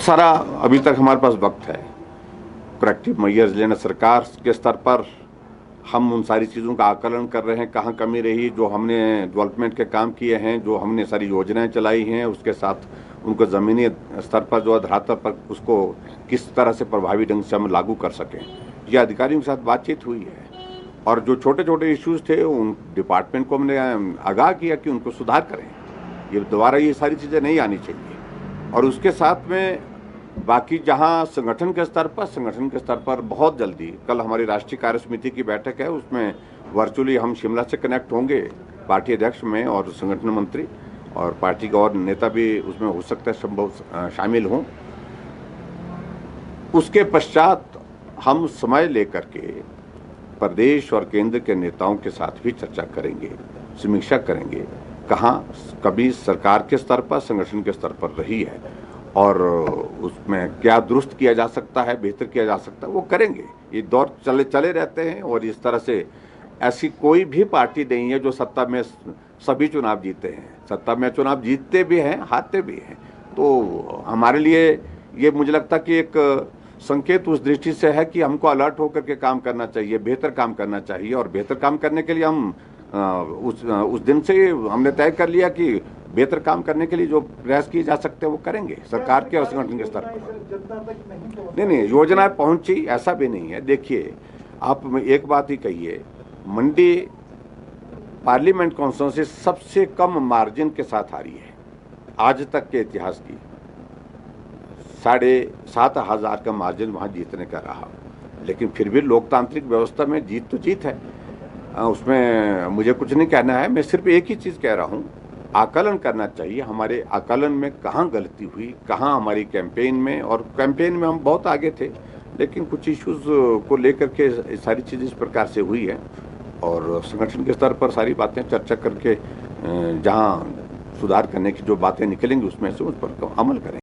सारा अभी तक हमारे पास वक्त है करेक्टिव मेजर्स लेना। सरकार के स्तर पर हम उन सारी चीज़ों का आकलन कर रहे हैं, कहाँ कमी रही, जो हमने डेवलपमेंट के काम किए हैं, जो हमने सारी योजनाएं चलाई हैं, उसके साथ उनको ज़मीनी स्तर पर जो धरातल पर उसको किस तरह से प्रभावी ढंग से हम लागू कर सकें। ये अधिकारियों के साथ बातचीत हुई है और जो छोटे छोटे इश्यूज थे उन डिपार्टमेंट को हमने आगाह किया कि उनको सुधार करें, ये दोबारा ये सारी चीज़ें नहीं आनी चाहिए। और उसके साथ में बाकी जहां संगठन के स्तर पर बहुत जल्दी कल हमारी राष्ट्रीय कार्य समिति की बैठक है, उसमें वर्चुअली हम शिमला से कनेक्ट होंगे, पार्टी अध्यक्ष में और संगठन मंत्री और पार्टी के और नेता भी उसमें हो सकता है संभव शामिल हों। उसके पश्चात हम समय लेकर के प्रदेश और केंद्र के नेताओं के साथ भी चर्चा करेंगे, समीक्षा करेंगे, कहाँ कभी सरकार के स्तर पर संगठन के स्तर पर रही है और उसमें क्या दुरुस्त किया जा सकता है, बेहतर किया जा सकता है, वो करेंगे। ये दौर चले रहते हैं और इस तरह से ऐसी कोई भी पार्टी नहीं है जो सत्ता में सभी चुनाव जीते हैं। सत्ता में चुनाव जीतते भी हैं, हारते भी हैं। तो हमारे लिए ये मुझे लगता कि एक संकेत उस दृष्टि से है कि हमको अलर्ट होकर के काम करना चाहिए, बेहतर काम करना चाहिए। और बेहतर काम करने के लिए हम उस दिन से हमने तय कर लिया कि बेहतर काम करने के लिए जो प्रयास किए जा सकते हैं वो करेंगे सरकार के और संगठन के स्तर पर। नहीं, योजनाएं पहुंची ऐसा भी नहीं है। देखिए, आप एक बात ही कहिए, मंडी पार्लियामेंट कॉन्स्टिट्यूंसी सबसे कम मार्जिन के साथ हारी है आज तक के इतिहास की। 7,500 का मार्जिन वहां जीतने का रहा, लेकिन फिर भी लोकतांत्रिक व्यवस्था में जीत तो जीत है, उसमें मुझे कुछ नहीं कहना है। मैं सिर्फ एक ही चीज़ कह रहा हूँ, आकलन करना चाहिए हमारे आकलन में कहाँ गलती हुई, कहाँ हमारी कैंपेन में, और कैंपेन में हम बहुत आगे थे लेकिन कुछ इश्यूज को लेकर के सारी चीज़ इस प्रकार से हुई है। और संगठन के स्तर पर सारी बातें चर्चा करके जहाँ सुधार करने की जो बातें निकलेंगी उसमें से उस पर अमल करें।